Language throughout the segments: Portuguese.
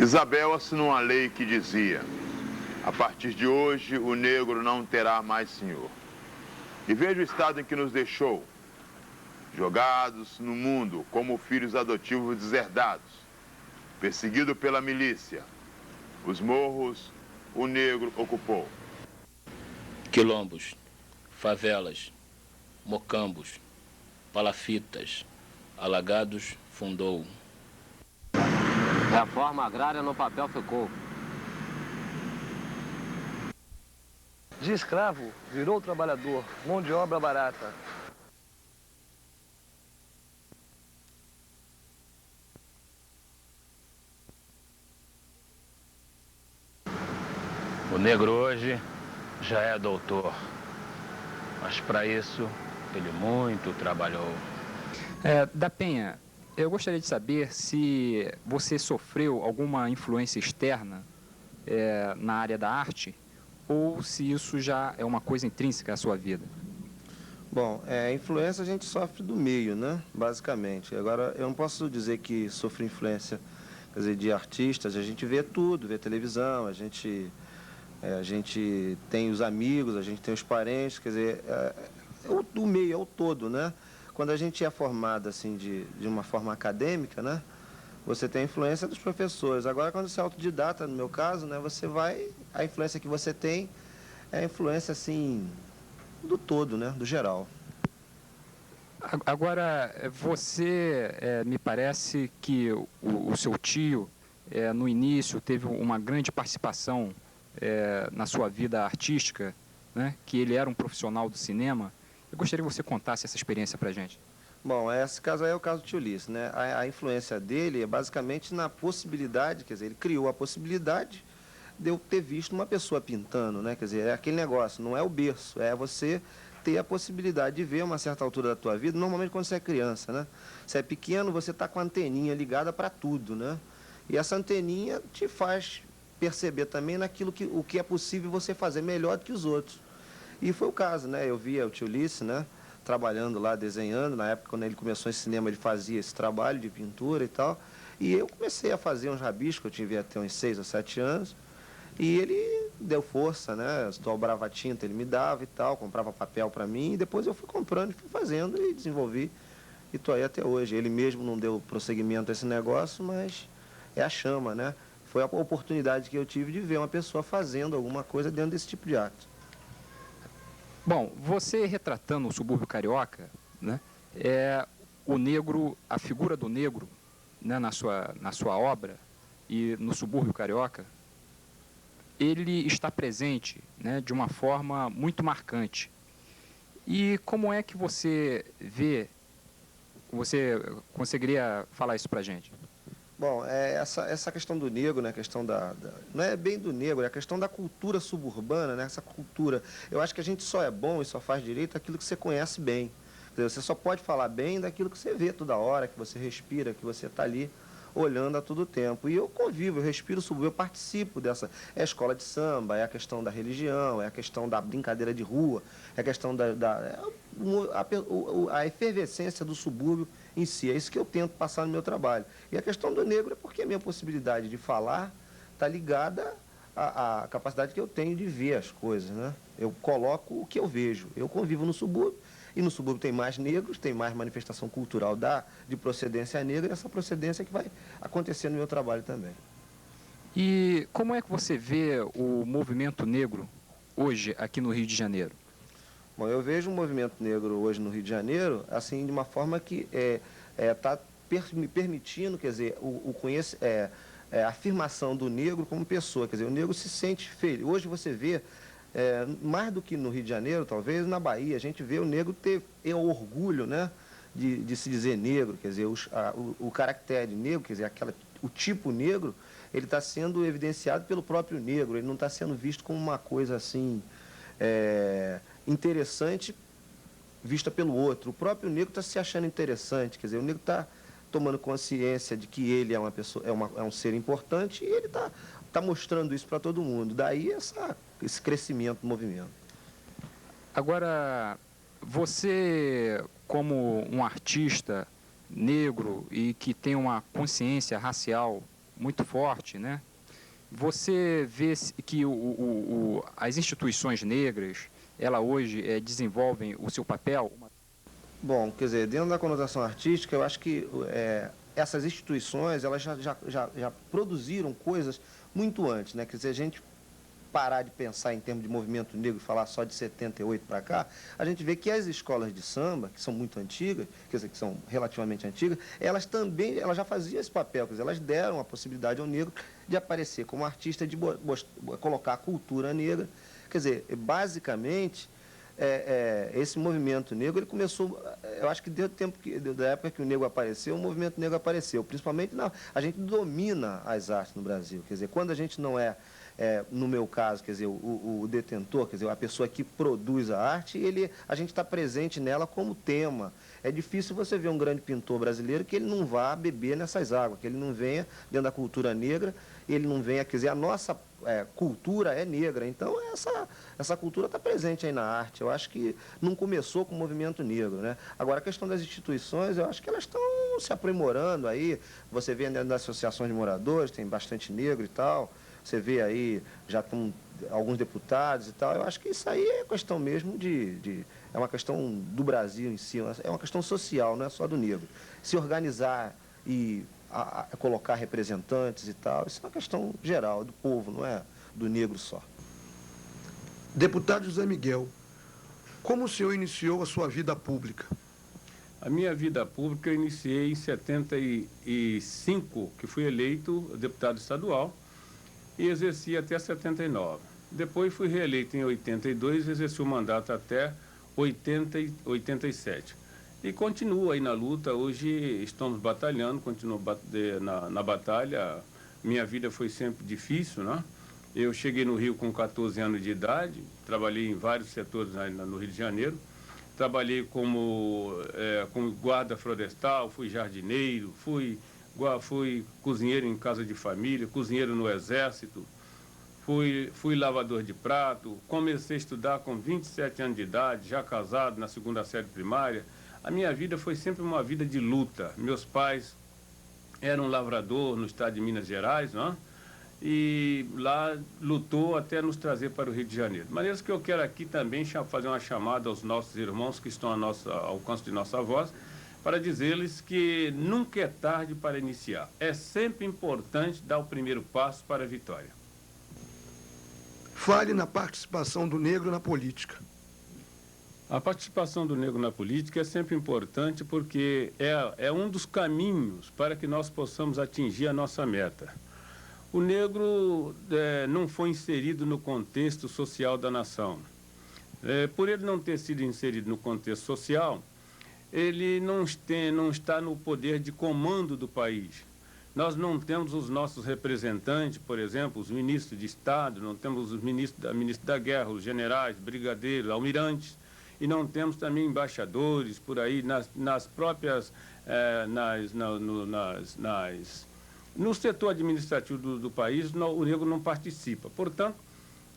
Isabel assinou uma lei que dizia: a partir de hoje, o negro não terá mais senhor. E veja o estado em que nos deixou, jogados no mundo como filhos adotivos deserdados, perseguido pela milícia. Os morros, o negro ocupou. Quilombos, favelas, mocambos, palafitas, alagados, fundou. Reforma agrária no papel ficou. De escravo, virou trabalhador, mão de obra barata. O negro hoje já é doutor, mas para isso ele muito trabalhou. Da Penha, eu gostaria de saber se você sofreu alguma influência externa na área da arte ou se isso já é uma coisa intrínseca à sua vida. Bom, influência a gente sofre do meio, né? Basicamente. Agora, eu não posso dizer que sofre influência, quer dizer, de artistas. A gente vê tudo, vê televisão, a gente tem os amigos, a gente tem os parentes, quer dizer, do meio, é o todo, né? Quando a gente é formado, assim, de uma forma acadêmica, né? Você tem a influência dos professores. Agora, quando você é autodidata, no meu caso, né? A influência que você tem é a influência, assim, do todo, né? Do geral. Agora, você, me parece que o seu tio, no início, teve uma grande participação na sua vida artística, né? Que ele era um profissional do cinema. Eu gostaria que você contasse essa experiência para a gente. Bom, esse caso aí é o caso do tio Ulisses, né? A influência dele é basicamente na possibilidade, quer dizer, ele criou a possibilidade de eu ter visto uma pessoa pintando, né? Quer dizer, é aquele negócio, não é o berço, é você ter a possibilidade de ver uma certa altura da tua vida, normalmente quando você é criança, né? Você é pequeno, você está com a anteninha ligada para tudo, né? E essa anteninha te faz perceber também o que é possível você fazer melhor do que os outros. E foi o caso, né? Eu via o tio Ulisses, né? Trabalhando lá, desenhando. Na época, quando ele começou em cinema, ele fazia esse trabalho de pintura e tal. E eu comecei a fazer uns rabiscos, eu tive até uns 6 ou 7 anos. E ele deu força, né? Dobrava a tinta, ele me dava e tal, comprava papel para mim. E depois eu fui comprando e fui fazendo e desenvolvi. E estou aí até hoje. Ele mesmo não deu prosseguimento a esse negócio, mas é a chama, né? Foi a oportunidade que eu tive de ver uma pessoa fazendo alguma coisa dentro desse tipo de arte. Bom, você retratando o subúrbio carioca, né, o negro, a figura do negro, né, na sua obra e no subúrbio carioca, ele está presente, né, de uma forma muito marcante. E como é que você vê, você conseguiria falar isso para a gente? Bom, essa questão do negro, né, a questão não é bem do negro, é a questão da cultura suburbana, né, essa cultura. Eu acho que a gente só é bom e só faz direito aquilo que você conhece bem. Quer dizer, você só pode falar bem daquilo que você vê toda hora, que você respira, que você está ali olhando a todo tempo. E eu convivo, eu respiro o subúrbio, eu participo dessa. É a escola de samba, é a questão da religião, é a questão da brincadeira de rua, é a questão a efervescência do subúrbio em si. É isso que eu tento passar no meu trabalho. E a questão do negro é porque a minha possibilidade de falar está ligada à capacidade que eu tenho de ver as coisas, né? Eu coloco o que eu vejo. Eu convivo no subúrbio, e no subúrbio tem mais negros, tem mais manifestação cultural de procedência negra, e essa procedência que vai acontecer no meu trabalho também. E como é que você vê o movimento negro hoje aqui no Rio de Janeiro? Bom, eu vejo o movimento negro hoje no Rio de Janeiro, assim, de uma forma que está me permitindo, quer dizer, a afirmação do negro como pessoa, quer dizer, o negro se sente feliz. Hoje você vê, mais do que no Rio de Janeiro, talvez, na Bahia, a gente vê o negro ter orgulho, né, de se dizer negro, quer dizer, o caractere negro, quer dizer, o tipo negro, ele está sendo evidenciado pelo próprio negro, ele não está sendo visto como uma coisa assim interessante vista pelo outro. O próprio negro está se achando interessante, quer dizer, o negro está tomando consciência de que ele é uma pessoa, é um ser importante, e ele está mostrando isso para todo mundo. Daí esse crescimento do movimento. Agora, você, como um artista negro e que tem uma consciência racial muito forte, né? Você vê que as instituições negras, ela hoje desenvolvem o seu papel? Bom, quer dizer, dentro da conotação artística, eu acho que essas instituições, elas já produziram coisas muito antes, né? Quer dizer, a gente parar de pensar em termos de movimento negro e falar só de 78 para cá, a gente vê que as escolas de samba, que são muito antigas, quer dizer, que são relativamente antigas, elas já faziam esse papel, quer dizer, elas deram a possibilidade ao negro de aparecer como artista, de colocar a cultura negra. Quer dizer, basicamente, esse movimento negro, ele começou, eu acho que desde o tempo da época que o negro apareceu, o movimento negro apareceu, principalmente a gente domina as artes no Brasil, quer dizer, quando a gente não no meu caso, quer dizer, o detentor, quer dizer, a pessoa que produz a arte, a gente está presente nela como tema. É difícil você ver um grande pintor brasileiro que ele não vá beber nessas águas, que ele não venha dentro da cultura negra, ele não venha, quer dizer, a nossa cultura é negra, então essa cultura está presente aí na arte. Eu acho que não começou com o movimento negro, né? Agora, a questão das instituições, eu acho que elas estão se aprimorando aí. Você vê dentro das associações de moradores, tem bastante negro e tal. Você vê aí, já estão alguns deputados e tal. Eu acho que isso aí é questão mesmo é uma questão do Brasil em si, é uma questão social, não é só do negro. Se organizar e colocar representantes e tal, isso é uma questão geral, do povo, não é do negro só. Deputado José Miguel, como o senhor iniciou a sua vida pública? A minha vida pública eu iniciei em 75, que fui eleito deputado estadual, e exerci até 79. Depois fui reeleito em 82 e exerci o mandato até 87. E continuo aí na luta. Hoje estamos batalhando, continuo na batalha. Minha vida foi sempre difícil, né? Eu cheguei no Rio com 14 anos de idade, trabalhei em vários setores no Rio de Janeiro. Trabalhei como guarda florestal, fui jardineiro, fui cozinheiro em casa de família, cozinheiro no exército, fui lavador de prato, comecei a estudar com 27 anos de idade, já casado na 2ª série primária. A minha vida foi sempre uma vida de luta. Meus pais eram lavrador no estado de Minas Gerais, não é? E lá lutou até nos trazer para o Rio de Janeiro. De maneira que eu quero aqui também fazer uma chamada aos nossos irmãos que estão ao alcance de nossa voz, para dizer-lhes que nunca é tarde para iniciar. É sempre importante dar o primeiro passo para a vitória. Fale na participação do negro na política. A participação do negro na política é sempre importante porque é um dos caminhos para que nós possamos atingir a nossa meta. O negro não foi inserido no contexto social da nação. Por ele não ter sido inserido no contexto social, ele não está no poder de comando do país. Nós não temos os nossos representantes, por exemplo, os ministros de Estado, não temos os ministros da Guerra, os generais, brigadeiros, almirantes, e não temos também embaixadores por aí nas próprias, no setor administrativo do país, o negro não participa. Portanto,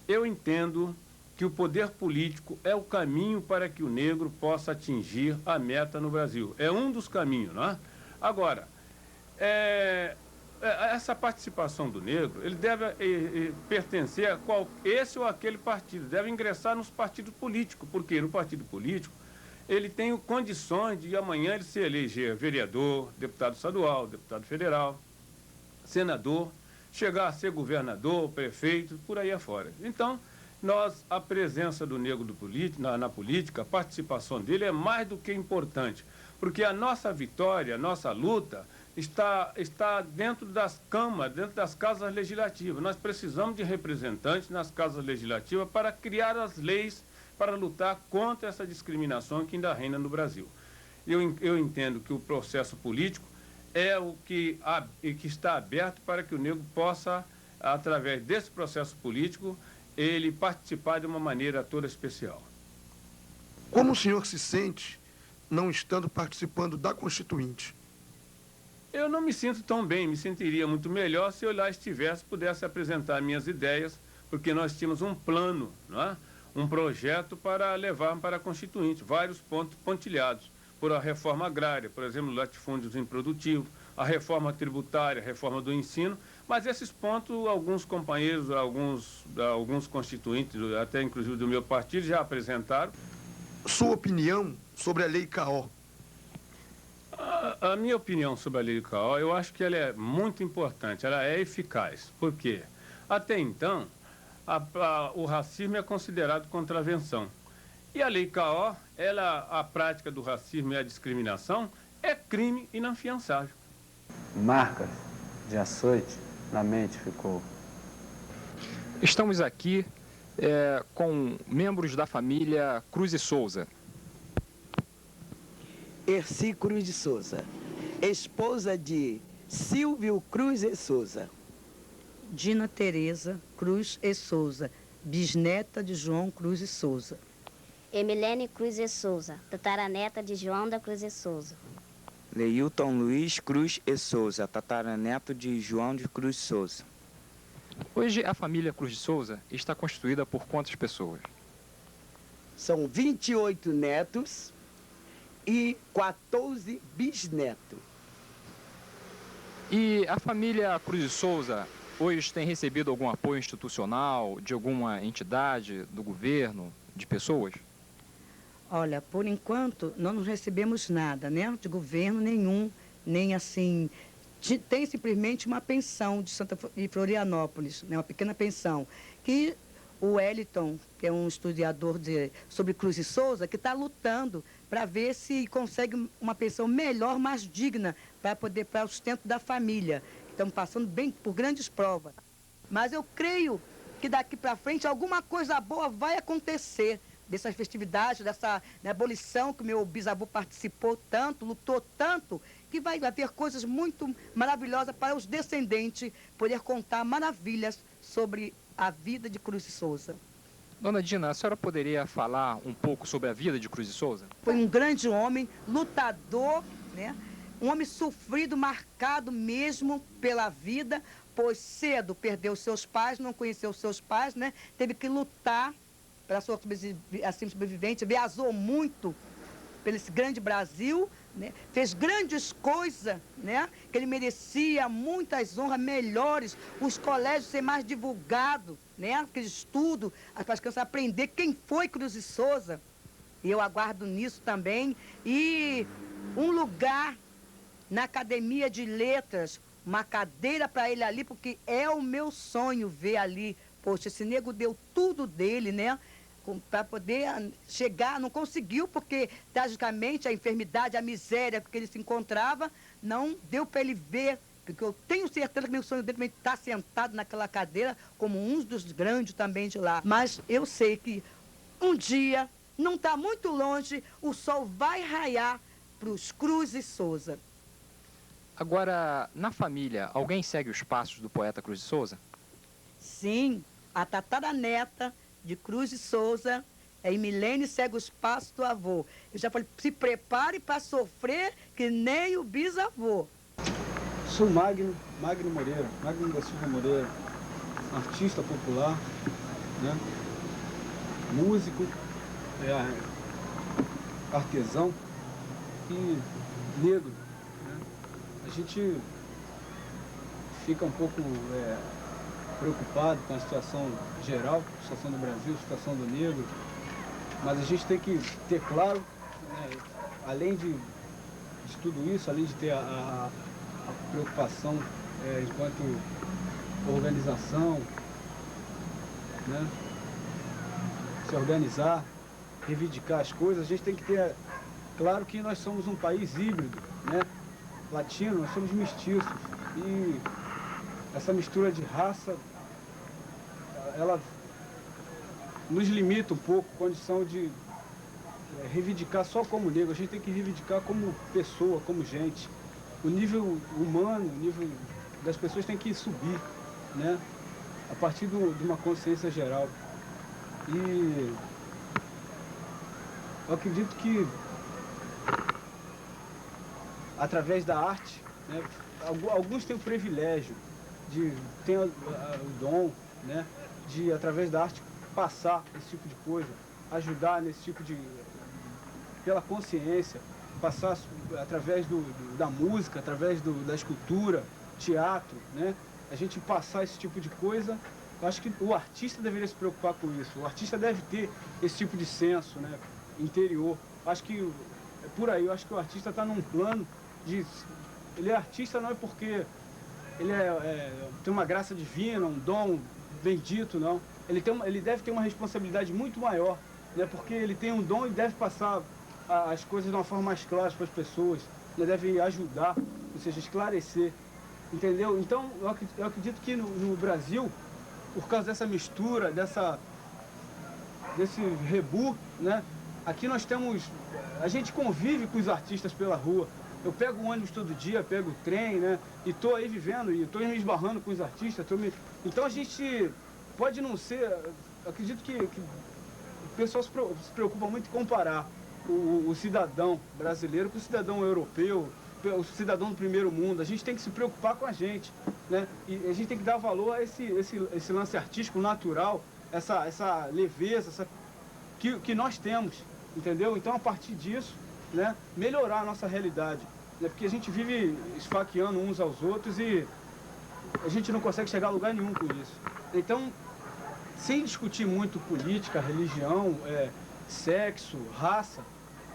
eu entendo que o poder político é o caminho para que o negro possa atingir a meta no Brasil. É um dos caminhos, não é? Agora, essa participação do negro, ele deve pertencer a esse ou aquele partido, deve ingressar nos partidos políticos, porque no partido político ele tem condições de amanhã ele se eleger vereador, deputado estadual, deputado federal, senador, chegar a ser governador, prefeito, por aí afora. Então, a presença do negro na política, a participação dele é mais do que importante, porque a nossa vitória, a nossa luta está dentro das câmaras, dentro das casas legislativas. Nós precisamos de representantes nas casas legislativas para criar as leis para lutar contra essa discriminação que ainda reina no Brasil. Eu entendo que o processo político é o que está aberto para que o negro possa, através desse processo político, ele participar de uma maneira toda especial. Como o senhor se sente não estando participando da Constituinte? Eu não me sinto tão bem, me sentiria muito melhor se eu lá pudesse apresentar minhas ideias, porque nós tínhamos um plano, não é? Um projeto para levar para a Constituinte, vários pontos pontilhados, por a reforma agrária, por exemplo, latifúndios improdutivos, a reforma tributária, a reforma do ensino, Mas esses pontos, alguns companheiros, alguns constituintes, até inclusive do meu partido, já apresentaram. Sua opinião sobre a Lei CAO? A minha opinião sobre a Lei CAO, eu acho que ela é muito importante, ela é eficaz. Por quê? Até então, o racismo é considerado contravenção. E a Lei CAO, a prática do racismo e a discriminação é crime inafiançável. Marcas de açoite na mente ficou. Estamos aqui com membros da família Cruz e Souza. Erci Cruz de Souza, esposa de Silvio Cruz e Souza. Dina Tereza Cruz e Souza, bisneta de João Cruz e Souza. Emilene Cruz e Souza, tataraneta de João da Cruz e Souza. Leilton Luiz Cruz e Souza, tataraneto de João de Cruz Souza. Hoje a família Cruz de Souza está constituída por quantas pessoas? São 28 netos e 14 bisnetos. E a família Cruz de Souza hoje tem recebido algum apoio institucional de alguma entidade, do governo, de pessoas? Olha, por enquanto não recebemos nada, né? De governo nenhum, nem assim. Tem simplesmente uma pensão de Florianópolis, né? Uma pequena pensão, que o Wellington, que é um estudiorador sobre Cruz e Souza, que está lutando para ver se consegue uma pensão melhor, mais digna, para o sustento da família. Estamos passando bem por grandes provas. Mas eu creio que daqui para frente alguma coisa boa vai acontecer dessas festividades, dessa abolição que o meu bisavô participou tanto, lutou tanto, que vai haver coisas muito maravilhosas para os descendentes poder contar maravilhas sobre a vida de Cruz de Souza. Dona Dina, a senhora poderia falar um pouco sobre a vida de Cruz de Souza? Foi um grande homem, lutador, né? Um homem sofrido, marcado mesmo pela vida, pois cedo perdeu seus pais, não conheceu seus pais, né? Teve que lutar para a sua sobrevivência, viajou muito pelo esse grande Brasil, né? Fez grandes coisas, né? Que ele merecia muitas honras melhores, os colégios ser mais divulgados, né? Aquele estudo, para as crianças aprender quem foi Cruz de Souza. E eu aguardo nisso também. E um lugar na Academia de Letras, uma cadeira para ele ali, porque é o meu sonho ver ali. Poxa, esse nego deu tudo dele, né? Para poder chegar, não conseguiu, porque, tragicamente, a enfermidade, a miséria que ele se encontrava, não deu para ele ver, porque eu tenho certeza que meu sonho dele também está sentado naquela cadeira, como um dos grandes também de lá. Mas eu sei que um dia, não está muito longe, o sol vai raiar para os Cruz e Souza. Agora, na família, alguém segue os passos do poeta Cruz de Souza? Sim, a tataraneta de Cruz de Souza, Emilene segue os passos do avô. Eu já falei, se prepare para sofrer que nem o bisavô. Sou Magno Moreira, Magno da Silva Moreira, artista popular, né? Músico, artesão e negro. Né? A gente fica um pouco preocupado com a situação geral, a situação do Brasil, a situação do negro, mas a gente tem que ter claro, né, além de tudo isso, além de ter a preocupação enquanto organização, né, se organizar, reivindicar as coisas, a gente tem que ter claro que nós somos um país híbrido, né, latino, nós somos mestiços e essa mistura de raça, ela nos limita um pouco, condição de reivindicar só como negro, a gente tem que reivindicar como pessoa, como gente. O nível humano, o nível das pessoas tem que subir, né? A partir de uma consciência geral. E eu acredito que através da arte, né, alguns têm o privilégio tem o dom, né, de, através da arte, passar esse tipo de coisa, ajudar nesse tipo de... pela consciência, passar através da música, através da escultura, teatro, né? a gente passar esse tipo de coisa. Eu acho que o artista deveria se preocupar com isso. O artista deve ter esse tipo de senso, né, interior. Acho que é por aí. Eu acho que o artista está num plano de... Ele é artista não é porque ele tem uma graça divina, um dom bendito, não. Ele deve ter uma responsabilidade muito maior, né, porque ele tem um dom e deve passar as coisas de uma forma mais clara para as pessoas. Ele deve ajudar, ou seja, esclarecer. Entendeu? Então, eu acredito que no Brasil, por causa dessa mistura, desse rebu, né? Aqui nós temos... A gente convive com os artistas pela rua. Eu pego o ônibus todo dia, pego o trem, né? E tô aí vivendo, e tô me esbarrando com os artistas. Então a gente pode não ser... Acredito que o pessoal se preocupa muito em comparar o cidadão brasileiro com o cidadão europeu, o cidadão do primeiro mundo. A gente tem que se preocupar com a gente, né? E a gente tem que dar valor a esse lance artístico natural, essa leveza, que nós temos, entendeu? Então, a partir disso, né, melhorar a nossa realidade, né? Porque a gente vive esfaqueando uns aos outros e a gente não consegue chegar a lugar nenhum com isso. Então, sem discutir muito política, religião, sexo, raça,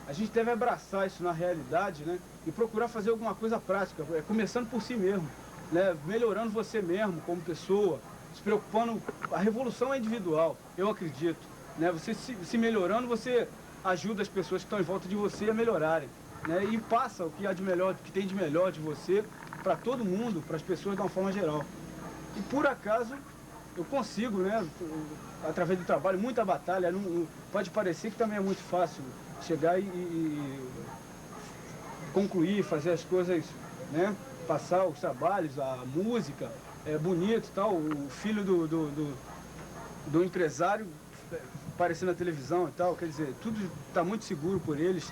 a gente deve abraçar isso na realidade, né? E procurar fazer alguma coisa prática, começando por si mesmo, né? Melhorando você mesmo como pessoa, se preocupando. A revolução é individual, eu acredito, né? Você se melhorando, você ajuda as pessoas que estão em volta de você a melhorarem, né? E passa o que há de melhor, o que tem de melhor de você para todo mundo, para as pessoas de uma forma geral. E por acaso eu consigo, né? Através do trabalho, muita batalha. Pode parecer que também é muito fácil chegar e concluir, fazer as coisas, né? Passar os trabalhos, a música, é bonito e tal. O filho do empresário aparecer na televisão e tal, quer dizer, tudo está muito seguro por eles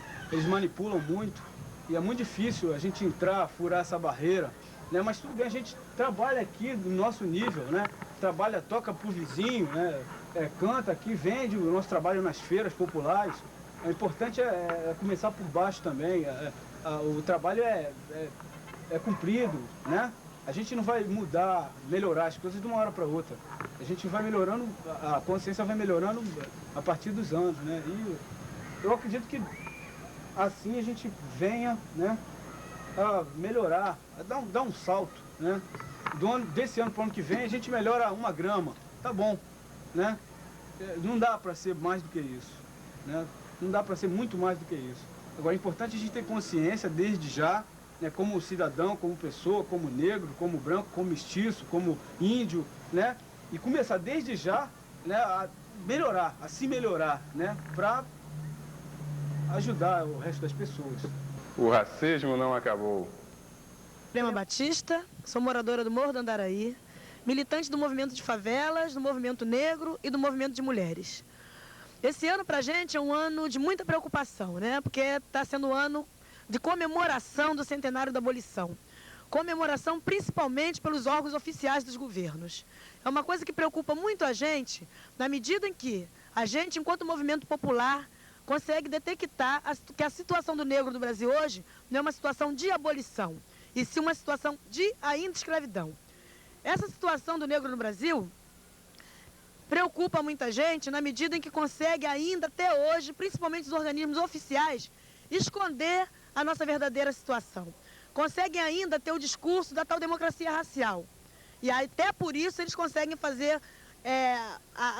manipulam muito e é muito difícil a gente entrar, furar essa barreira, né? Mas tudo bem, a gente trabalha aqui do nosso nível, né? Trabalha, toca pro vizinho, né? Canta aqui, vende o nosso trabalho nas feiras populares. O importante é começar por baixo também. O trabalho é cumprido, né? A gente não vai mudar, melhorar as coisas de uma hora para outra. A gente vai melhorando, a consciência vai melhorando a partir dos anos, né? E eu acredito que assim a gente venha, né, a melhorar, a dar um salto, né? Desse ano para o ano que vem a gente melhora 1 grama, tá bom, né? Não dá para ser mais do que isso, né? Não dá para ser muito mais do que isso. Agora é importante a gente ter consciência desde já, né, como cidadão, como pessoa, como negro, como branco, como mestiço, como índio, né? E começar desde já, né, a melhorar, a se melhorar, né, para ajudar o resto das pessoas. O racismo não acabou. Lema Batista, sou moradora do Morro do Andaraí, militante do movimento de favelas, do movimento negro e do movimento de mulheres. Esse ano pra gente é um ano de muita preocupação, né? Porque está sendo um ano de comemoração do centenário da abolição. Comemoração principalmente pelos órgãos oficiais dos governos. É uma coisa que preocupa muito a gente, na medida em que a gente, enquanto movimento popular, consegue detectar que a situação do negro do Brasil hoje não é uma situação de abolição, e sim uma situação de ainda escravidão. Essa situação do negro no Brasil preocupa muita gente na medida em que consegue ainda, até hoje, principalmente os organismos oficiais, esconder a nossa verdadeira situação. Conseguem ainda ter o discurso da tal democracia racial. E até por isso eles conseguem fazer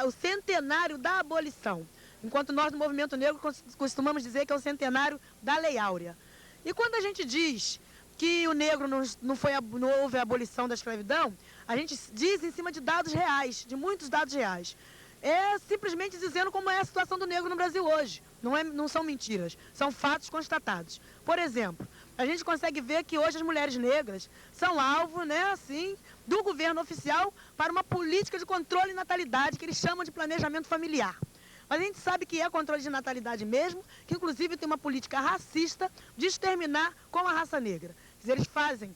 o centenário da abolição. Enquanto nós, no movimento negro, costumamos dizer que é o centenário da Lei Áurea. E quando a gente diz que o negro não houve a abolição da escravidão, a gente diz em cima de dados reais, de muitos dados reais. É simplesmente dizendo como é a situação do negro no Brasil hoje. Não são mentiras, são fatos constatados. Por exemplo, a gente consegue ver que hoje as mulheres negras são alvo, né, assim, do governo oficial para uma política de controle de natalidade que eles chamam de planejamento familiar. Mas a gente sabe que é controle de natalidade mesmo, que inclusive tem uma política racista de exterminar com a raça negra. Quer dizer, eles fazem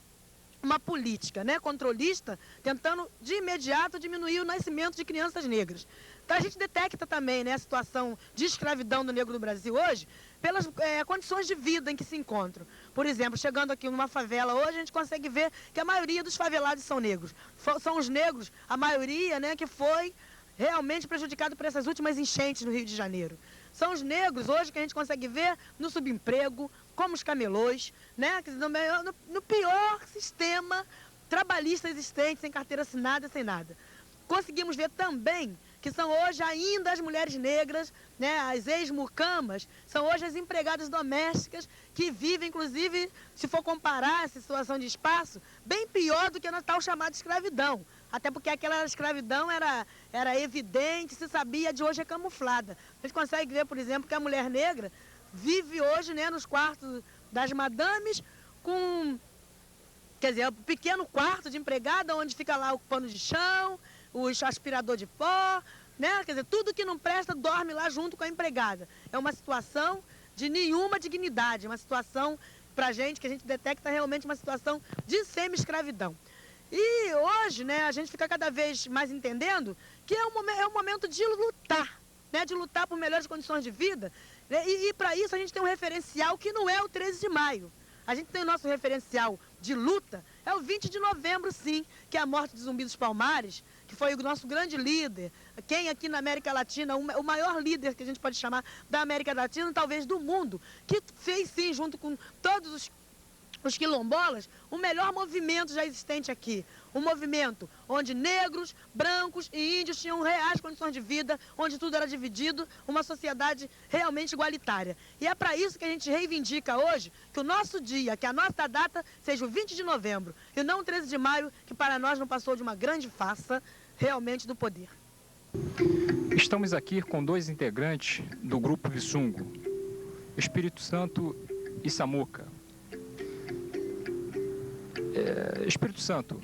uma política, né, controlista, tentando de imediato diminuir o nascimento de crianças negras. Então a gente detecta também, né, a situação de escravidão do negro no Brasil hoje pelas condições de vida em que se encontram. Por exemplo, chegando aqui numa favela hoje, a gente consegue ver que a maioria dos favelados são negros. São os negros, a maioria, né, que foi realmente prejudicado por essas últimas enchentes no Rio de Janeiro. São os negros hoje que a gente consegue ver no subemprego, como os camelôs, né, no pior sistema trabalhista existente, sem carteira assinada, sem nada. Conseguimos ver também que são hoje ainda as mulheres negras, né, as ex-mucamas, são hoje as empregadas domésticas que vivem, inclusive, se for comparar essa situação de espaço, bem pior do que a tal chamada escravidão. Até porque aquela escravidão era evidente, se sabia, de hoje é camuflada. A gente consegue ver, por exemplo, que a mulher negra vive hoje, né, nos quartos das madames com, quer dizer, um pequeno quarto de empregada onde fica lá o pano de chão, o aspirador de pó, né? Quer dizer, tudo que não presta dorme lá junto com a empregada. É uma situação de nenhuma dignidade, uma situação, pra gente, que a gente detecta realmente uma situação de semi-escravidão. E hoje, né, a gente fica cada vez mais entendendo que é um momento de lutar, né, de lutar por melhores condições de vida, né, e para isso a gente tem um referencial que não é o 13 de maio. A gente tem o nosso referencial de luta, é o 20 de novembro, sim, que é a morte de Zumbi dos Palmares, que foi o nosso grande líder, quem aqui na América Latina, o maior líder que a gente pode chamar da América Latina, talvez do mundo, que fez, sim, junto com todos os quilombolas, o melhor movimento já existente aqui. Um movimento onde negros, brancos e índios tinham reais condições de vida, onde tudo era dividido, uma sociedade realmente igualitária. E é para isso que a gente reivindica hoje que o nosso dia, que a nossa data seja o 20 de novembro, e não o 13 de maio, que para nós não passou de uma grande farsa realmente do poder. Estamos aqui com dois integrantes do Grupo Vissungo, Espírito Santo e Samuca. Espírito Santo,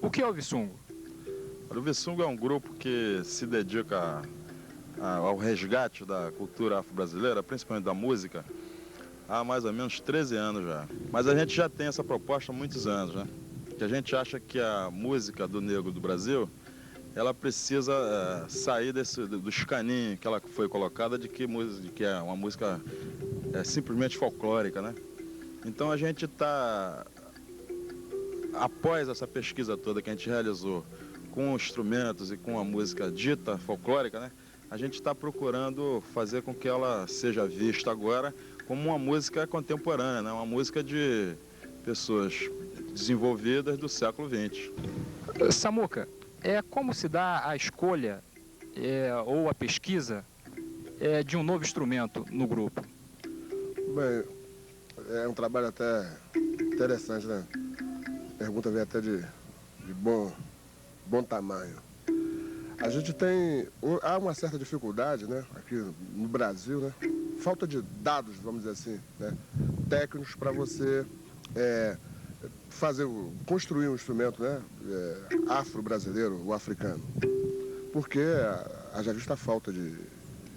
o que é o Vissungo? O Vissungo é um grupo que se dedica ao resgate da cultura afro-brasileira, principalmente da música, há mais ou menos 13 anos já. Mas a gente já tem essa proposta há muitos anos, né? Que a gente acha que a música do negro do Brasil, ela precisa sair do escaninho que ela foi colocada de que é uma música simplesmente folclórica, né? Então a gente está, após essa pesquisa toda que a gente realizou com instrumentos e com a música dita folclórica, né, a gente está procurando fazer com que ela seja vista agora como uma música contemporânea, né, uma música de pessoas desenvolvidas do século XX. Samuca, como se dá a escolha ou a pesquisa de um novo instrumento no grupo? Bem, é um trabalho até interessante, né? A pergunta vem até de bom tamanho. A gente há uma certa dificuldade, né, aqui no Brasil, né, falta de dados, vamos dizer assim, né, técnicos para você construir um instrumento, né, afro-brasileiro ou africano. Porque haja vista a falta de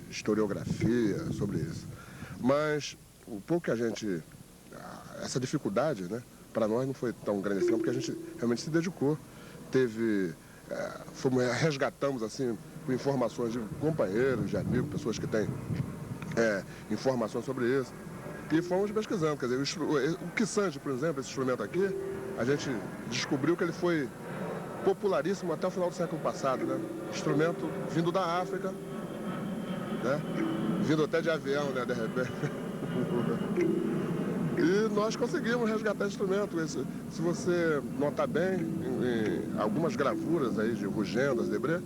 historiografia sobre isso. Mas o pouco que essa dificuldade, né, para nós não foi tão grande assim, porque a gente realmente se dedicou, resgatamos assim, com informações de companheiros, de amigos, pessoas que têm informações sobre isso, e fomos pesquisando. Quer dizer, o quiçange, por exemplo, esse instrumento aqui, a gente descobriu que ele foi popularíssimo até o final do século passado, né? Instrumento vindo da África, né? Vindo até de avião, né, de repente. E nós conseguimos resgatar esse instrumento. Se você notar bem, em algumas gravuras aí de Rugendas, Debré,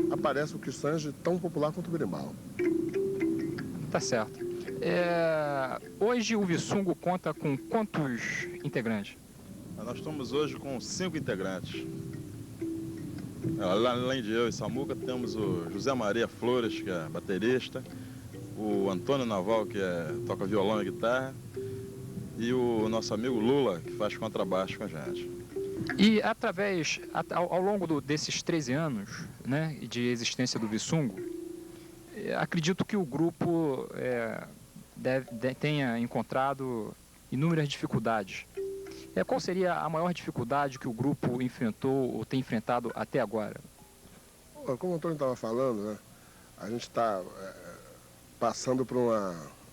aparece o quiçange tão popular quanto o berimbau. Tá certo. Hoje o Vissungo conta com quantos integrantes? Nós estamos hoje com 5 integrantes. Além de eu e Samuca, temos o José Maria Flores, que é baterista, o Antônio Naval, que toca violão e guitarra, e o nosso amigo Lula, que faz contrabaixo com a gente. E ao longo desses 13 anos, né, de existência do Vissungo, acredito que o grupo tenha encontrado inúmeras dificuldades. Qual seria a maior dificuldade que o grupo enfrentou ou tem enfrentado até agora? Como o Antônio estava falando, né, a gente está passando por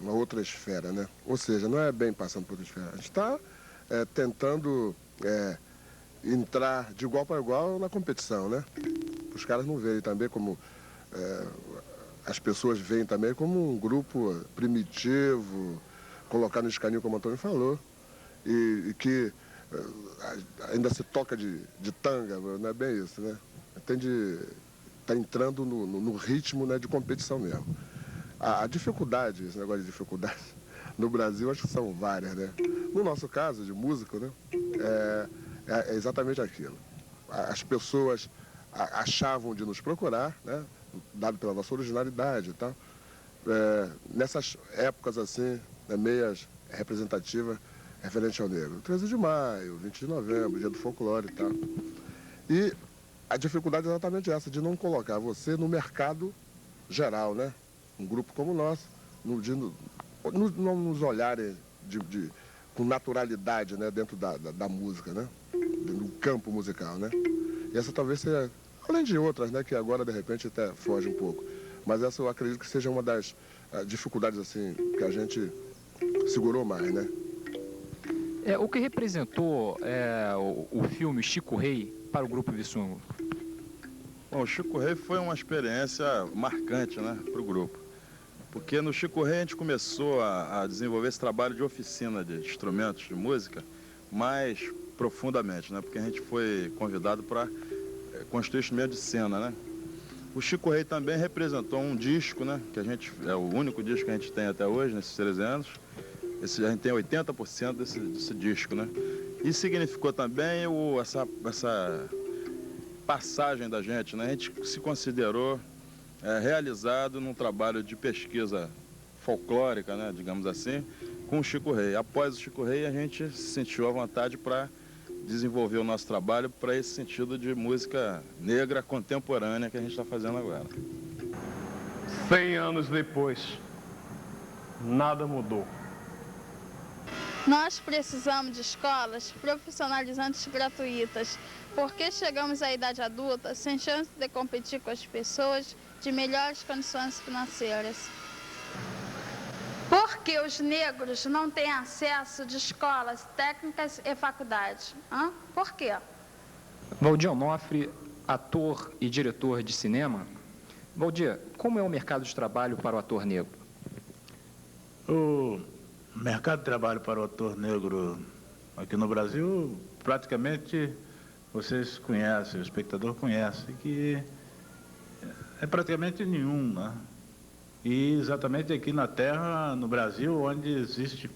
uma outra esfera, né? Ou seja, não é bem passando por outra esfera. A gente está tentando entrar de igual para igual na competição, né? Os caras não veem também como... as pessoas veem também como um grupo primitivo, colocar no escaninho, como o Antônio falou, e que ainda se toca de tanga, não é bem isso, né? Está entrando no ritmo, né, de competição mesmo. A dificuldade, esse negócio de dificuldade, no Brasil acho que são várias, né? No nosso caso, de músico, né, é exatamente aquilo. As pessoas achavam de nos procurar, né, dado pela nossa originalidade e tal. Nessas épocas assim, né, meias representativas, referente ao negro. 13 de maio, 20 de novembro, dia do folclore e tal. E a dificuldade é exatamente essa, de não colocar você no mercado geral, né? Um grupo como o nosso, não nos olharem com naturalidade, né, dentro da música, né? No campo musical, né? E essa talvez seja, além de outras, né, que agora de repente até foge um pouco. Mas essa eu acredito que seja uma das dificuldades assim que a gente segurou mais, né? O que representou o filme Chico Rei para o Grupo Vissungo? Bom, o Chico Rei foi uma experiência marcante, né, para o grupo. Porque no Chico Rei a gente começou a desenvolver esse trabalho de oficina de instrumentos de música mais profundamente, né? Porque a gente foi convidado para construir instrumento de cena, né? O Chico Rei também representou um disco, né? Que a gente é o único disco que a gente tem até hoje, nesses 13 anos. A gente tem 80% desse disco, né? E significou também essa passagem da gente, né? A gente se considerou realizado num trabalho de pesquisa folclórica, né? Digamos assim, com o Chico Rei. Após o Chico Rei, a gente se sentiu à vontade para desenvolver o nosso trabalho para esse sentido de música negra contemporânea que a gente está fazendo agora. 100 anos depois, nada mudou. Nós precisamos de escolas profissionalizantes gratuitas, porque chegamos à idade adulta sem chance de competir com as pessoas de melhores condições financeiras. Por que os negros não têm acesso de escolas técnicas e faculdades? Por quê? Valdir Onofre, ator e diretor de cinema. Valdir, como é o mercado de trabalho para o ator negro? O mercado de trabalho para o ator negro aqui no Brasil, praticamente, vocês conhecem, o espectador conhece, que é praticamente nenhum, né? E exatamente aqui na Terra, no Brasil, onde existe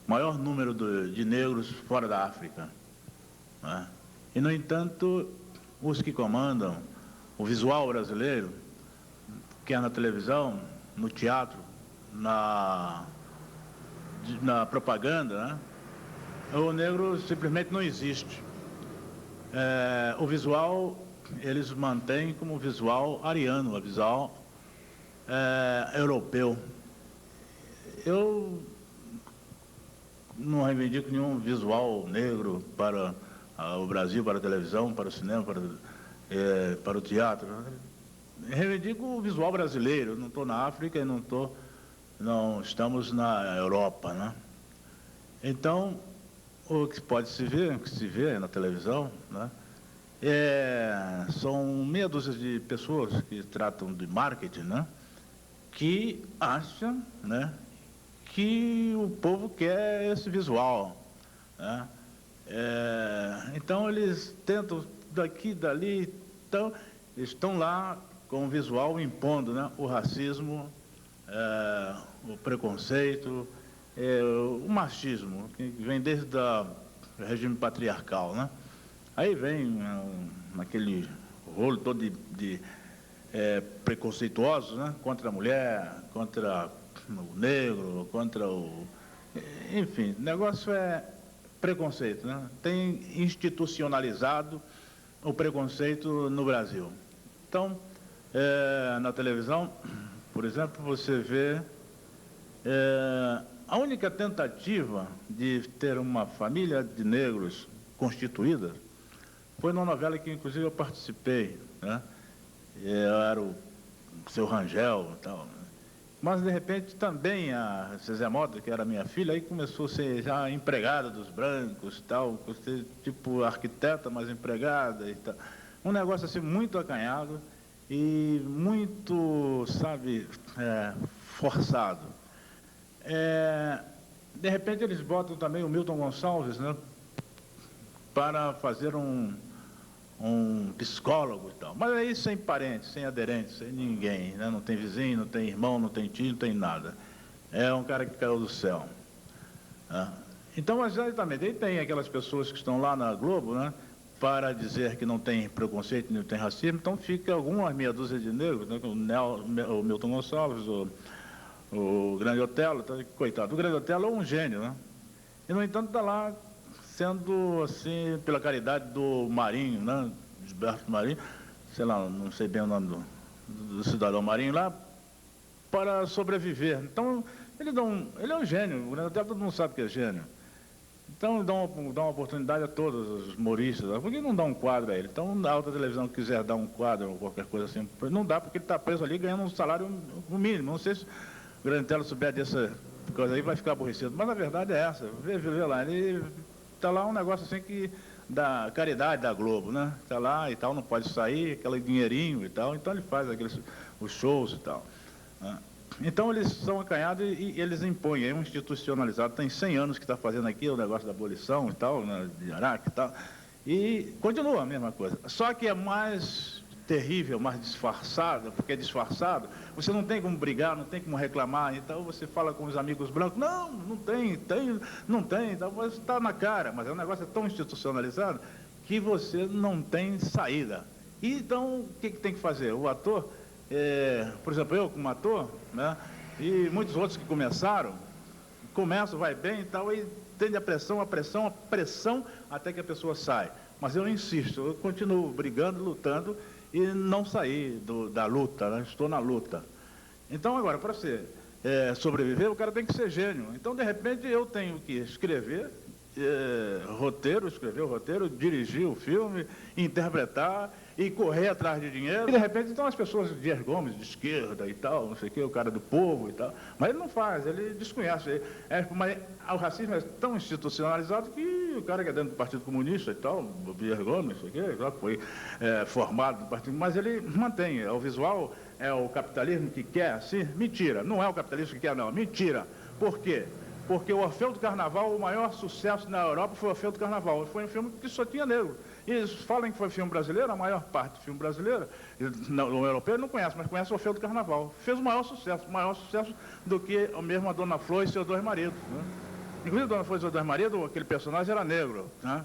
maior número de negros fora da África, né? E, no entanto, os que comandam o visual brasileiro, quer na televisão, no teatro, na propaganda, né? O negro simplesmente não existe. O visual, eles mantêm como visual ariano, a visual europeu. Eu não reivindico nenhum visual negro para o Brasil, para a televisão, para o cinema, para o teatro. Reivindico o visual brasileiro. Eu não estou na África e não estamos na Europa, né? Então, o que pode se ver, o que se vê na televisão, né, são meia dúzia de pessoas que tratam de marketing, né, que acham, né, que o povo quer esse visual, né? Então, eles tentam daqui, dali, então, estão lá com o visual impondo, né, o racismo, o preconceito, o machismo, que vem desde o regime patriarcal, né? Aí vem aquele rolo todo de preconceituosos, né? Contra a mulher, contra o negro, contra o... Enfim, o negócio é preconceito, né? Tem institucionalizado o preconceito no Brasil. Então, na televisão, por exemplo, você vê a única tentativa de ter uma família de negros constituída foi numa novela que, inclusive, eu participei, né? Eu era o seu Rangel e tal. Mas, de repente, também a Zezé Mota, que era minha filha, aí começou a ser já empregada dos brancos, tal, tipo arquiteta, mas empregada e tal. Um negócio assim muito acanhado e muito, sabe, forçado. De repente, eles botam também o Milton Gonçalves, né, para fazer um psicólogo e tal. Mas aí sem parentes, sem aderentes, sem ninguém, né? Não tem vizinho, não tem irmão, não tem tio, não tem nada. É um cara que caiu do céu. Né? Então, exatamente, aí tem aquelas pessoas que estão lá na Globo, né, para dizer que não tem preconceito, não tem racismo, então fica algumas meia dúzia de negros, né, o Milton Gonçalves, o Grande Otelo, tá, coitado. O Grande Otelo é um gênio, né? E, no entanto, está lá sendo, assim, pela caridade do Marinho, né? Gilberto Marinho, sei lá, não sei bem o nome do cidadão Marinho lá, para sobreviver. Então, ele é um gênio, o Grande Otelo todo mundo sabe que é gênio. Então, dá uma oportunidade a todos os humoristas. Por que não dá um quadro a ele? Então, a alta televisão quiser dar um quadro ou qualquer coisa assim, não dá, porque ele está preso ali ganhando um salário mínimo. Não sei se o Grande Otelo souber dessa coisa aí, vai ficar aborrecido. Mas a verdade é essa. Vê lá, ele está lá um negócio assim que da caridade da Globo, né? Está lá e tal, não pode sair, aquele dinheirinho e tal. Então, ele faz os shows e tal. Né? Então, eles são acanhados e eles impõem. É um institucionalizado, tem 100 anos que está fazendo aqui o negócio da abolição e tal, né, de Araque e tal. E continua a mesma coisa. Só que é mais terrível, mais disfarçado, porque é disfarçado. Você não tem como brigar, não tem como reclamar. Então, você fala com os amigos brancos, não tem, não tem. Então, você está na cara, mas o negócio é tão institucionalizado que você não tem saída. E, então, o que tem que fazer? O ator... por exemplo, eu como ator, né, e muitos outros que começam, vai bem e tal, e tende a pressão, até que a pessoa sai. Mas eu insisto, eu continuo brigando, lutando, e não saí da luta, né, estou na luta. Então, agora, para você sobreviver, o cara tem que ser gênio. Então, de repente, eu tenho que escrever o roteiro, dirigir o filme, interpretar e correr atrás de dinheiro. E de repente estão as pessoas de Dias Gomes, de esquerda e tal, não sei o que, o cara do povo e tal. Mas ele não faz, ele desconhece. Mas o racismo é tão institucionalizado que o cara que é dentro do Partido Comunista e tal, o Dias Gomes, não sei o que, já foi formado no Partido, mas ele mantém. O visual é o capitalismo que quer, assim? Mentira, não é o capitalismo que quer, não. Mentira. Por quê? Porque o Orfeu do Carnaval, o maior sucesso na Europa foi o Orfeu do Carnaval. Foi um filme que só tinha negro. E eles falam que foi filme brasileiro, a maior parte do filme brasileiro, o europeu não conhece, mas conhece o Orfeu do Carnaval. Fez o maior sucesso do que mesmo a Dona Flor e seus dois maridos. Né? Inclusive a Dona Flor e seus dois maridos, aquele personagem era negro. Né?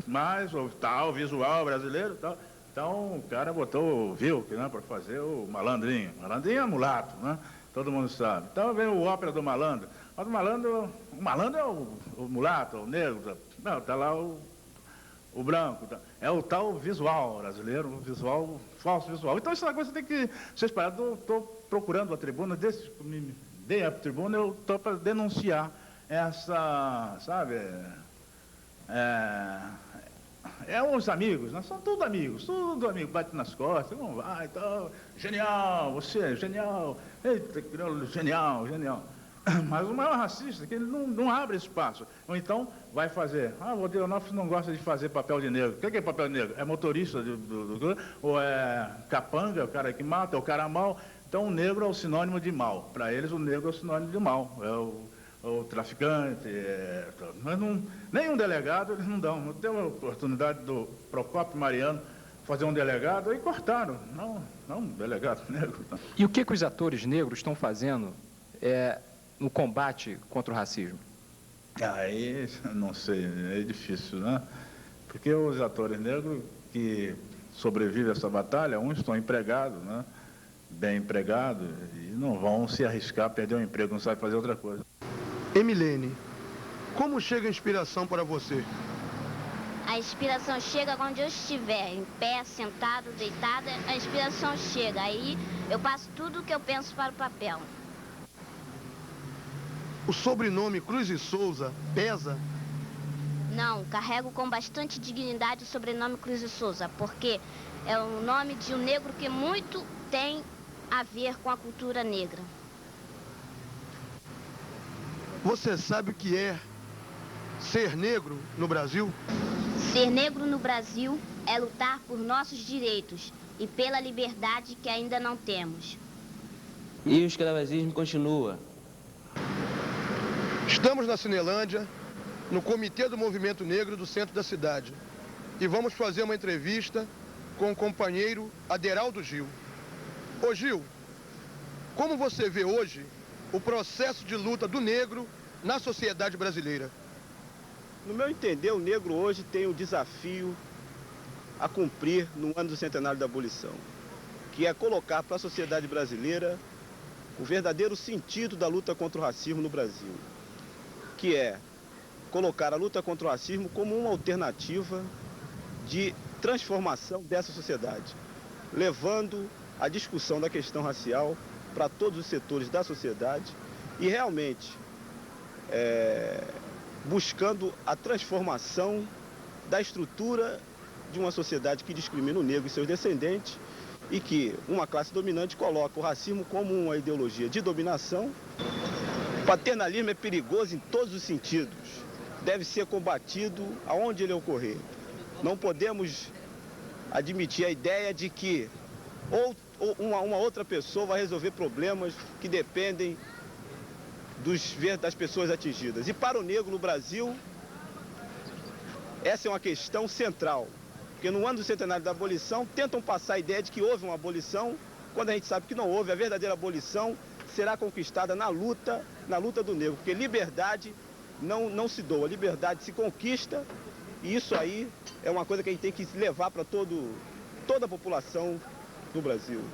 Mas o visual brasileiro e tal. Então o cara botou o Vilk, né, para fazer o Malandrinho. Malandrinho é mulato, né? Todo mundo sabe. Então vem o Ópera do Malandro. Mas o malandro é o mulato, o negro. Não, está lá o branco. Tá. É o tal visual brasileiro, o visual, falso visual. Então, isso é uma coisa que tem que ser espalhada. Estou procurando a tribuna, desde que me dei a tribuna, eu estou para denunciar essa, sabe, os amigos, nós somos tudo amigos, bate nas costas, não vai, então, genial, você é genial, eita, genial. Mas o maior racista é que ele não abre espaço. Ou então vai fazer, o Rodrigues não gosta de fazer papel de negro. O que é papel de negro? É motorista ou é capanga, o cara que mata, é o cara mau. Então o negro é o sinônimo de mal. Para eles o negro é o sinônimo de mal. É o traficante. Mas nenhum delegado eles não dão. Não tem a oportunidade do Procópio Mariano fazer um delegado e cortaram. Não um delegado negro. E o que os atores negros estão fazendo no combate contra o racismo? Aí, não sei, é difícil, né? Porque os atores negros que sobrevivem a essa batalha, uns estão empregados, né? Bem empregados, e não vão se arriscar a perder o emprego, não sabem fazer outra coisa. Emilene, como chega a inspiração para você? A inspiração chega onde eu estiver, em pé, sentado, deitada, a inspiração chega. Aí eu passo tudo o que eu penso para o papel. O sobrenome Cruz e Souza pesa? Não, carrego com bastante dignidade o sobrenome Cruz e Souza, porque é o nome de um negro que muito tem a ver com a cultura negra. Você sabe o que é ser negro no Brasil? Ser negro no Brasil é lutar por nossos direitos e pela liberdade que ainda não temos. E o escravagismo continua. Estamos na Cinelândia, no Comitê do Movimento Negro do centro da cidade. E vamos fazer uma entrevista com o companheiro Aderaldo Gil. Ô Gil, como você vê hoje o processo de luta do negro na sociedade brasileira? No meu entender, o negro hoje tem um desafio a cumprir no ano do centenário da abolição, que é colocar para a sociedade brasileira o verdadeiro sentido da luta contra o racismo no Brasil, que é colocar a luta contra o racismo como uma alternativa de transformação dessa sociedade, levando a discussão da questão racial para todos os setores da sociedade e realmente buscando a transformação da estrutura de uma sociedade que discrimina o negro e seus descendentes e que uma classe dominante coloca o racismo como uma ideologia de dominação. O paternalismo é perigoso em todos os sentidos, deve ser combatido aonde ele ocorrer. Não podemos admitir a ideia de que uma outra pessoa vai resolver problemas que dependem das pessoas atingidas. E para o negro no Brasil, essa é uma questão central. Porque no ano do centenário da abolição, tentam passar a ideia de que houve uma abolição, quando a gente sabe que não houve. A verdadeira abolição será conquistada na luta do negro. Porque liberdade não se doa, liberdade se conquista. E isso aí é uma coisa que a gente tem que levar para toda a população do Brasil.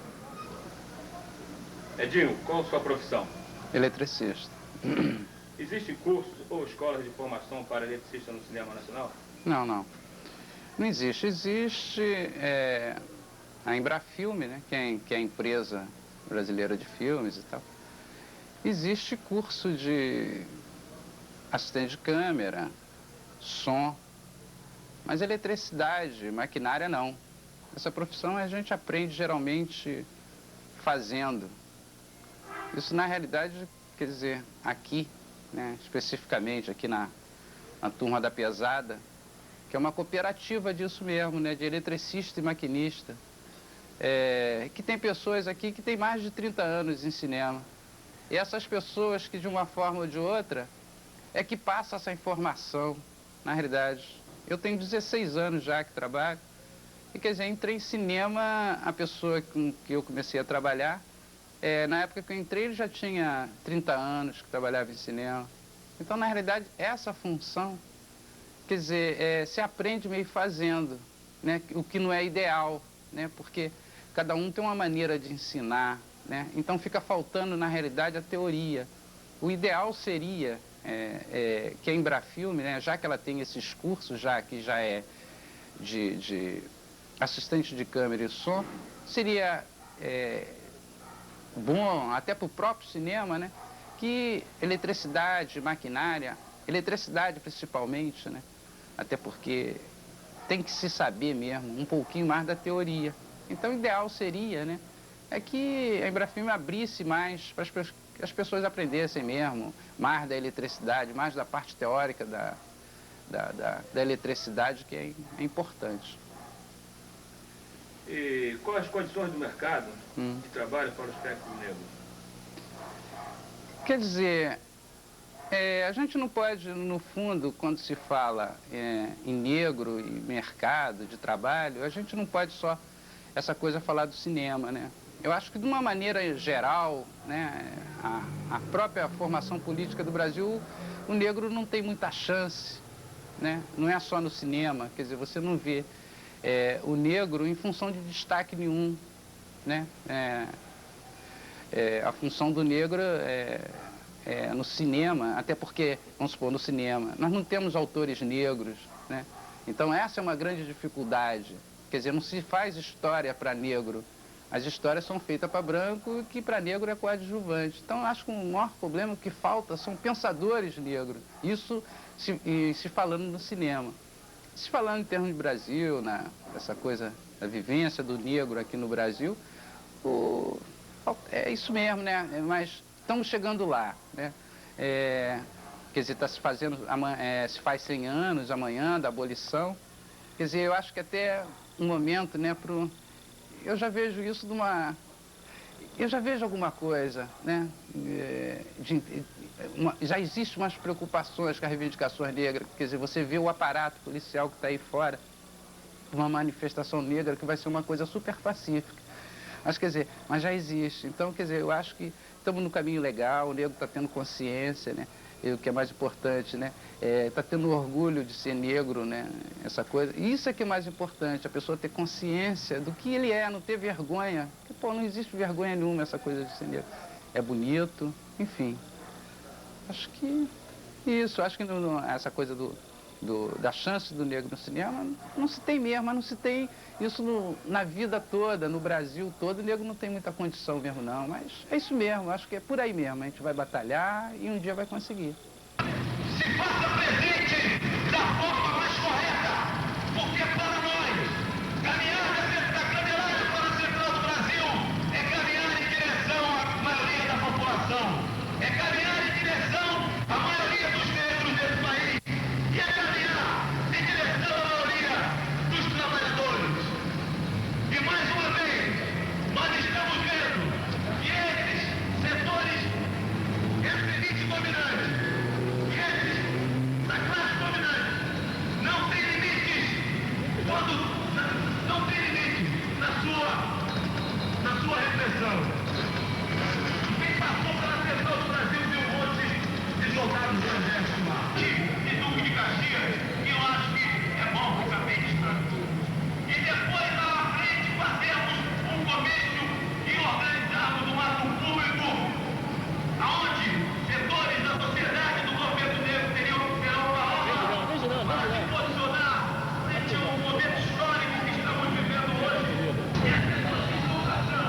Edinho, qual a sua profissão? Eletricista. Existem cursos ou escolas de formação para eletricista no cinema nacional? Não existe. Existe a Embrafilme, né, que é a empresa brasileira de filmes e tal. Existe curso de assistente de câmera, som, mas eletricidade, maquinária não. Essa profissão a gente aprende geralmente fazendo. Isso na realidade, quer dizer, aqui, né, especificamente aqui na turma da pesada, que é uma cooperativa disso mesmo, né, de eletricista e maquinista, que tem pessoas aqui que têm mais de 30 anos em cinema. E essas pessoas que de uma forma ou de outra é que passam essa informação, na realidade. Eu tenho 16 anos já que trabalho, e quer dizer, entrei em cinema, a pessoa com que eu comecei a trabalhar, na época que eu entrei ele já tinha 30 anos que trabalhava em cinema. Então, na realidade, essa função, quer dizer, se aprende meio fazendo, né? O que não é ideal, né? Porque cada um tem uma maneira de ensinar, né? Então fica faltando, na realidade, a teoria. O ideal seria que a Embrafilme, né, já que ela tem esses cursos, que já é de assistente de câmera e som, seria bom até para o próprio cinema, né, que eletricidade, maquinária, eletricidade principalmente, né, até porque tem que se saber mesmo um pouquinho mais da teoria. Então o ideal seria, né, que a Embrafilme abrisse mais para as pessoas aprendessem mesmo mais da eletricidade, mais da parte teórica da eletricidade, que é importante. E quais as condições do mercado de trabalho para o espectro negro? Quer dizer, a gente não pode, no fundo, quando se fala em negro e mercado de trabalho, a gente não pode só essa coisa falar do cinema, né? Eu acho que, de uma maneira geral, né, a própria formação política do Brasil, o negro não tem muita chance, né? Não é só no cinema, quer dizer, você não vê o negro em função de destaque nenhum, né? A função do negro no cinema, até porque, vamos supor, no cinema, nós não temos autores negros, né? Então essa é uma grande dificuldade, quer dizer, não se faz história para negro. As histórias são feitas para branco, que para negro é coadjuvante. Então, eu acho que o maior problema que falta são pensadores negros. Isso se falando no cinema. Se falando em termos de Brasil, essa coisa da vivência do negro aqui no Brasil, é isso mesmo, né? Mas estamos chegando lá, né? quer dizer, está se fazendo, se faz 100 anos amanhã da abolição. Quer dizer, eu acho que até um momento, né, eu já vejo isso eu já vejo alguma coisa, né, já existe umas preocupações com as reivindicações negras, quer dizer, você vê o aparato policial que está aí fora, uma manifestação negra que vai ser uma coisa super pacífica. Mas, quer dizer, mas já existe. Então, quer dizer, eu acho que estamos no caminho legal, o negro está tendo consciência, né? E o que é mais importante, né? Está tendo orgulho de ser negro, né? Essa coisa. E isso é que é mais importante, a pessoa ter consciência do que ele é, não ter vergonha. Porque, pô, não existe vergonha nenhuma essa coisa de ser negro. É bonito, enfim. Acho que isso, acho que essa coisa da chance do negro no cinema não se tem mesmo, mas não se tem isso na vida toda, no Brasil todo, o negro não tem muita condição mesmo não, mas é isso mesmo, acho que é por aí mesmo, a gente vai batalhar e um dia vai conseguir. Se faça presente da forma mais correta, porque para nós, caminhar da Candelária para a Central do Brasil é caminhar em direção à maioria da população, é caminhar em direção à maioria dos negros desse país, e é caminhar em direção à maioria dos trabalhadores. E mais uma vez, nós estamos vendo que esses setores, essa elite dominante, e esses da classe dominante, não tem limites, não tem limite na sua repressão. Quem passou pela Central do Brasil viu um monte de soldados do exército lá. E Duque de Caxias, que eu acho que é bom ficar bem distante. E depois, lá na frente, fazemos um comício e organizarmos um ato público aonde setores da sociedade do movimento negro terão palavra para se posicionar frente ao momento histórico que estamos vivendo hoje. E essa é a divulgação.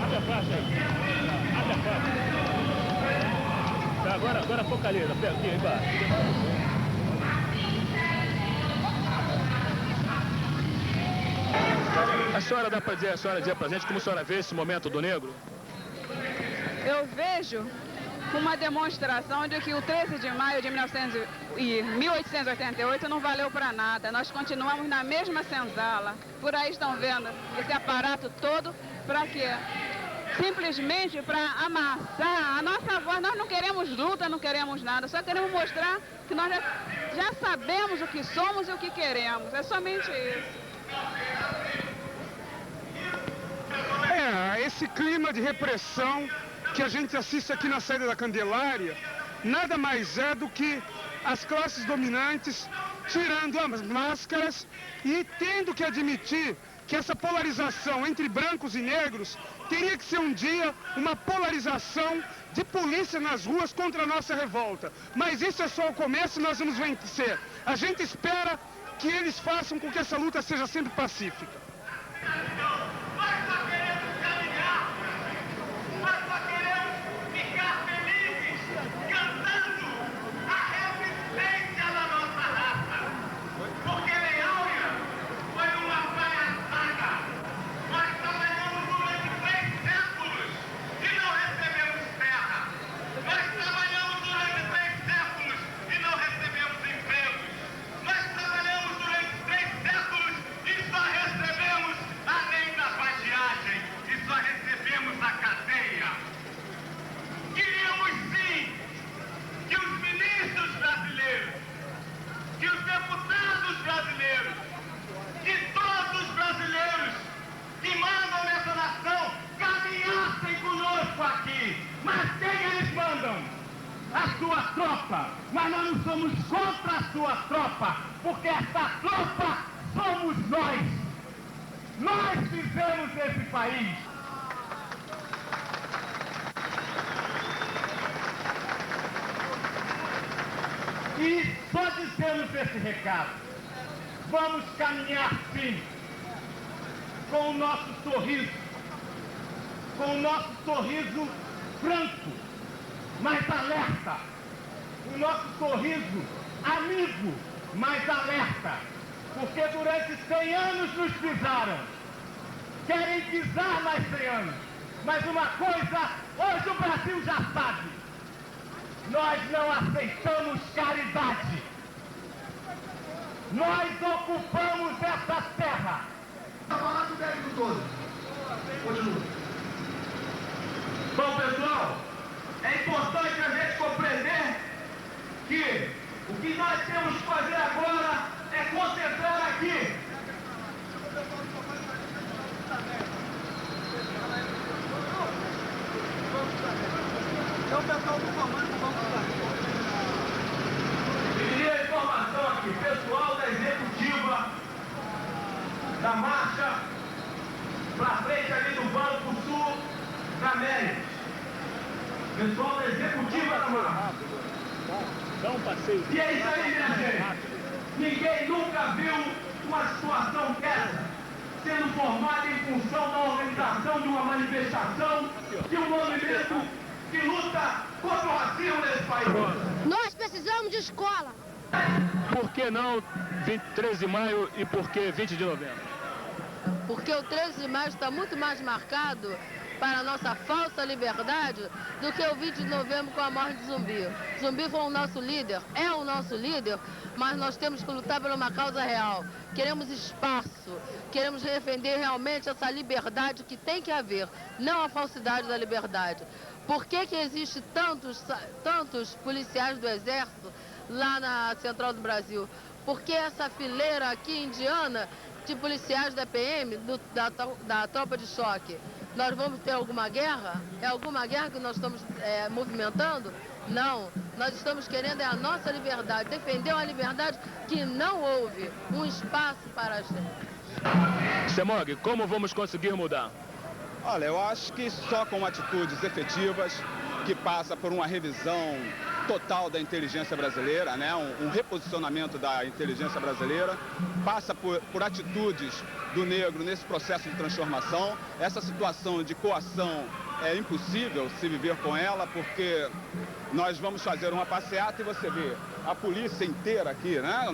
Abre a faixa aí. Abre a faixa. Tá, agora focaliza. Pega aqui embaixo. A senhora dá para dizer pra gente como a senhora vê esse momento do negro? Eu vejo uma demonstração de que o 13 de maio de 1888 não valeu para nada. Nós continuamos na mesma senzala. Por aí estão vendo esse aparato todo para quê? Simplesmente para amassar a nossa voz. Nós não queremos luta, não queremos nada. Só queremos mostrar que nós já sabemos o que somos e o que queremos. É somente isso. Esse clima de repressão que a gente assiste aqui na saída da Candelária, nada mais é do que as classes dominantes tirando as máscaras e tendo que admitir que essa polarização entre brancos e negros teria que ser um dia uma polarização de polícia nas ruas contra a nossa revolta. Mas isso é só o começo e nós vamos vencer. A gente espera que eles façam com que essa luta seja sempre pacífica. Mas nós não somos contra a sua tropa, porque essa tropa somos nós. Nós fizemos esse país. E só dizemos esse recado. Vamos caminhar sim, com o nosso sorriso franco, mas alerta. O nosso sorriso amigo, mas alerta, porque durante 100 anos nos pisaram. querem pisar na estreança. Mas uma coisa, hoje o Brasil já sabe. Nós não aceitamos caridade. Nós ocupamos essa terra. Falar do mérito todo. Continua. Bom, pessoal, é importante a gente compreender que o que nós temos que fazer agora é concentrar aqui. É o pessoal do comando, vamos lá. Queria informação aqui, pessoal da executiva da marcha para frente ali do Banco Sul da América. Pessoal da executiva da marcha. Dá um passeio. E é isso aí, minha gente. Ninguém nunca viu uma situação dessa sendo formada em função da organização de uma manifestação de um movimento que luta contra o racismo nesse país. Nós precisamos de escola. Por que não 13 de maio e por que 20 de novembro? Porque o 13 de maio está muito mais marcado para a nossa falsa liberdade do que o 20 de novembro com a morte de Zumbi. Zumbi foi o nosso líder, é o nosso líder, mas nós temos que lutar por uma causa real. Queremos espaço, queremos defender realmente essa liberdade que tem que haver, não a falsidade da liberdade. Por que que existe tantos policiais do Exército lá na Central do Brasil? Porque essa fileira aqui indiana de policiais da PM, da tropa de choque, nós vamos ter alguma guerra? É alguma guerra que nós estamos movimentando? Não, nós estamos querendo a nossa liberdade, defender uma liberdade que não houve, um espaço para a gente. Semog, como vamos conseguir mudar? Olha, eu acho que só com atitudes efetivas, que passa por uma revisão total da inteligência brasileira, né? Um reposicionamento da inteligência brasileira, passa por atitudes do negro nesse processo de transformação. Essa situação de coação é impossível se viver com ela, porque nós vamos fazer uma passeata e você vê a polícia inteira aqui, né?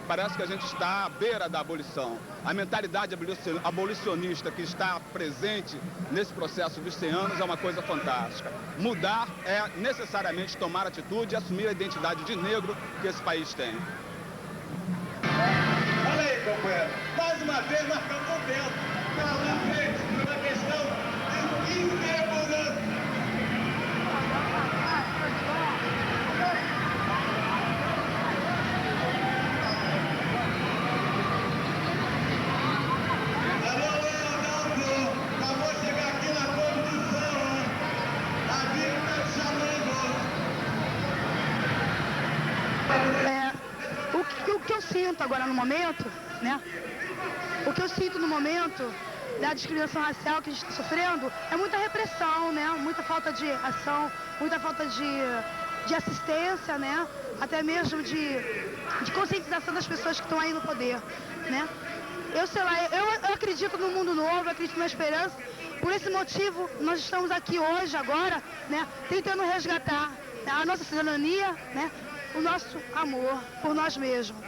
Parece que a gente está à beira da abolição. A mentalidade abolicionista que está presente nesse processo dos 100 anos é uma coisa fantástica. Mudar é necessariamente tomar atitude e assumir a identidade de negro que esse país tem. Olha aí, companheiro. Mais uma vez marcamos o tempo. Na frente, numa questão de insegurança. O que eu sinto agora no momento, né? O que eu sinto no momento da discriminação racial que a gente está sofrendo é muita repressão, né? Muita falta de ação, muita falta de assistência, né? Até mesmo de conscientização das pessoas que estão aí no poder, né? Eu sei lá, eu acredito no mundo novo, eu acredito na esperança. Por esse motivo, nós estamos aqui hoje, agora, né? Tentando resgatar a nossa cidadania, né? O nosso amor por nós mesmos.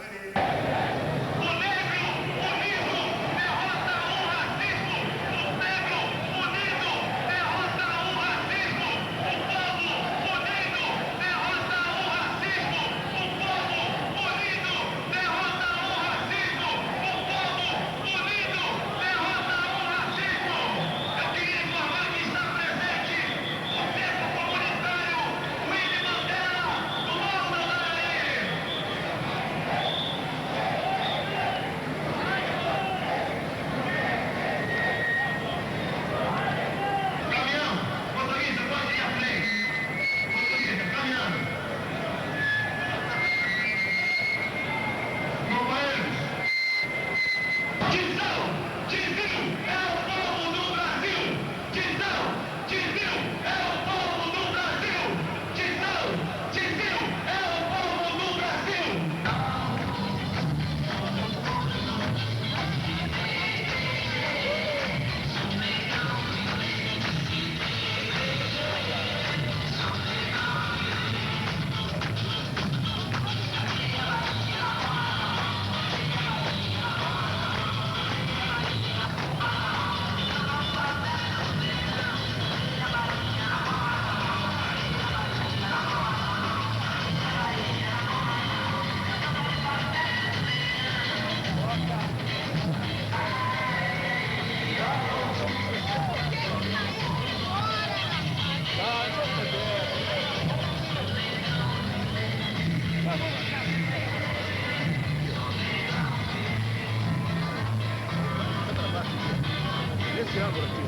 triângulo aqui.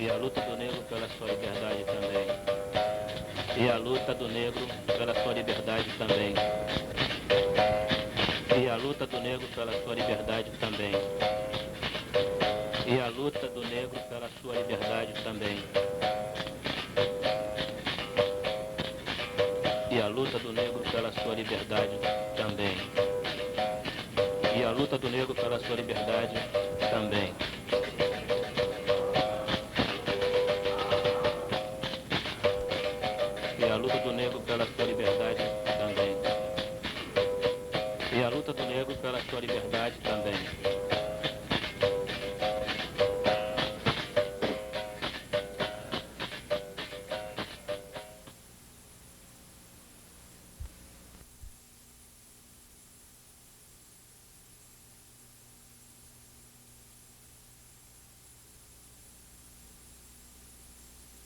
E a luta do negro pela sua liberdade também. E a luta do negro pela sua liberdade também. E a luta do negro pela sua liberdade também. E a luta do negro